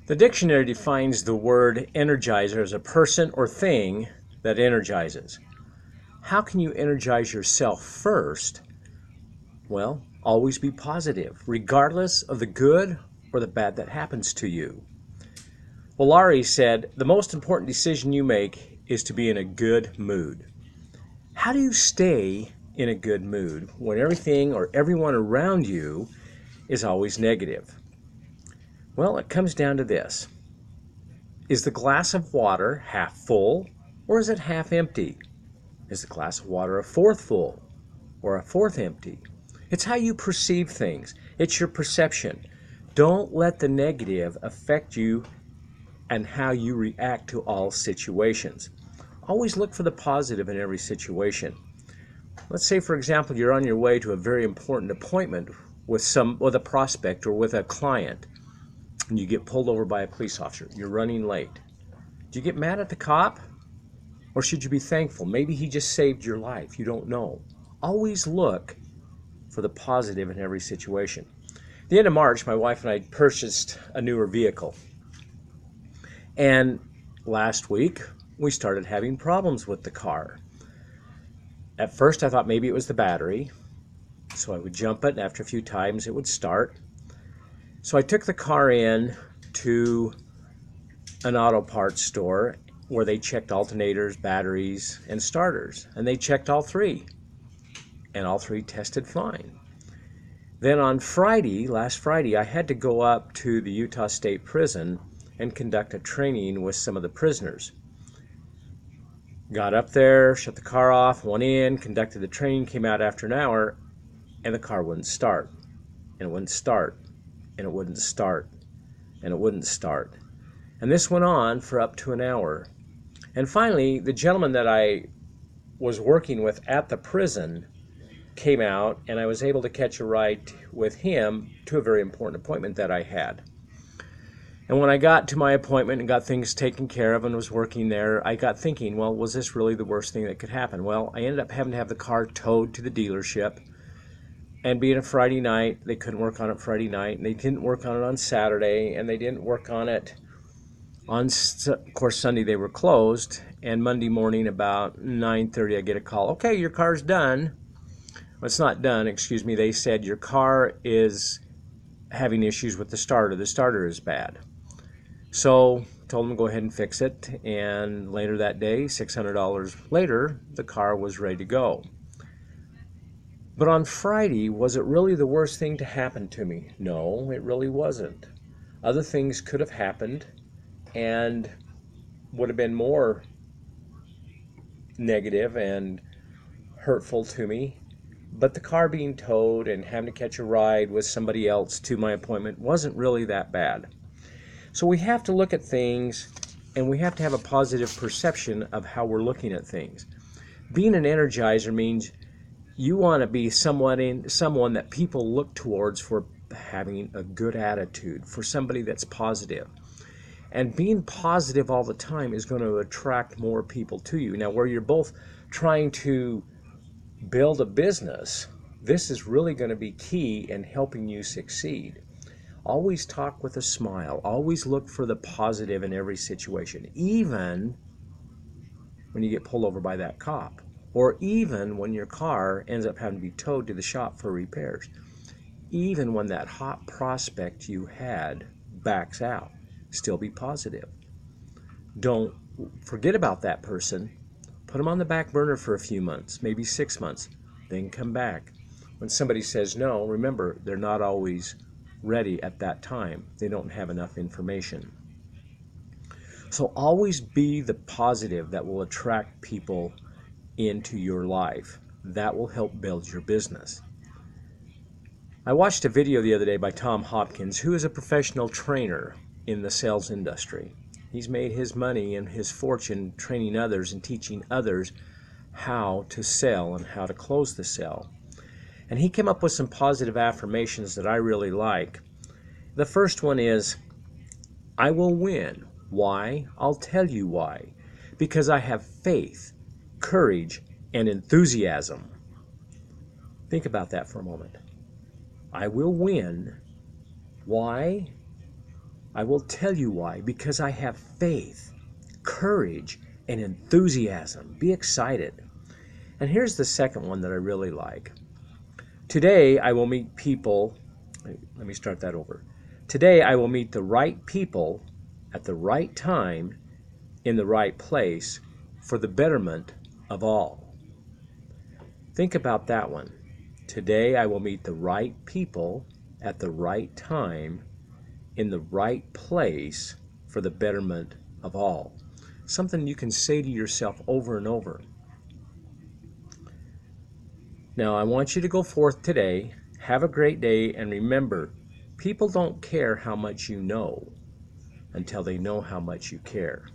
The dictionary defines the word energizer as a person or thing that energizes. How can you energize yourself first? Well, always be positive, regardless of the good or the bad that happens to you. Well, Laurie said, the most important decision you make is to be in a good mood. How do you stay in a good mood when everything or everyone around you is always negative? Well, it comes down to this. Is the glass of water half full or is it half empty? Is the glass of water a fourth full or a fourth empty? It's how you perceive things. It's your perception. Don't let the negative affect you and how you react to all situations. Always look for the positive in every situation. Let's say, for example, you're on your way to a very important appointment with a prospect or with a client, and you get pulled over by a police officer. You're running late. Do you get mad at the cop? Or should you be thankful? Maybe he just saved your life. You don't know. Always look for the positive in every situation. At the end of March, my wife and I purchased a newer vehicle. And last week, we started having problems with the car. At first, I thought maybe it was the battery. So I would jump it, and after a few times, it would start. So I took the car in to an auto parts store where they checked alternators, batteries, and starters. And they checked all three. And all three tested fine. Then on Friday, last Friday, I had to go up to the Utah State Prison and conduct a training with some of the prisoners. Got up there, shut the car off, went in, conducted the training, came out after an hour, and the car wouldn't start. And it wouldn't start. And it wouldn't start. And it wouldn't start. And this went on for up to an hour. And finally, the gentleman that I was working with at the prison came out, and I was able to catch a ride with him to a very important appointment that I had. And when I got to my appointment and got things taken care of and was working there, I got thinking, well, was this really the worst thing that could happen? Well, I ended up having to have the car towed to the dealership. And being a Friday night, they couldn't work on it Friday night, and they didn't work on it on Saturday, and they didn't work on it on, of course, Sunday they were closed. And Monday morning about 9:30, I get a call. Okay, your car's done. Well, it's not done, excuse me. They said your car is having issues with the starter. The starter is bad. So told them to go ahead and fix it, and later that day, $600 later, the car was ready to go. But on Friday, was it really the worst thing to happen to me? No, it really wasn't. Other things could have happened and would have been more negative and hurtful to me. But the car being towed and having to catch a ride with somebody else to my appointment wasn't really that bad. So we have to look at things, and we have to have a positive perception of how we're looking at things. Being an energizer means you want to be someone that people look towards for having a good attitude, for somebody that's positive. And being positive all the time is going to attract more people to you. Now, where you're both trying to build a business, this is really going to be key in helping you succeed. Always talk with a smile. Always look for the positive in every situation, even when you get pulled over by that cop, or even when your car ends up having to be towed to the shop for repairs, even when that hot prospect you had backs out. Still be positive. Don't forget about that person. Put them on the back burner for a few months, maybe 6 months, then come back. When somebody says no, remember, they're not always ready at that time. They don't have enough information. So always be the positive that will attract people into your life. That will help build your business. I watched a video the other day by Tom Hopkins, who is a professional trainer in the sales industry. He's made his money and his fortune training others and teaching others how to sell and how to close the sale. And he came up with some positive affirmations that I really like. The first one is, I will win. Why? I'll tell you why. Because I have faith, courage, and enthusiasm. Think about that for a moment. I will win. Why? I will tell you why. Because I have faith, courage, and enthusiasm. Be excited. And here's the second one that I really like. Today I will meet people. Let me start that over. Today I will meet the right people at the right time in the right place for the betterment of all. Think about that one. Today I will meet the right people at the right time in the right place for the betterment of all. Something you can say to yourself over and over. Now, I want you to go forth today, have a great day, and remember, people don't care how much you know until they know how much you care.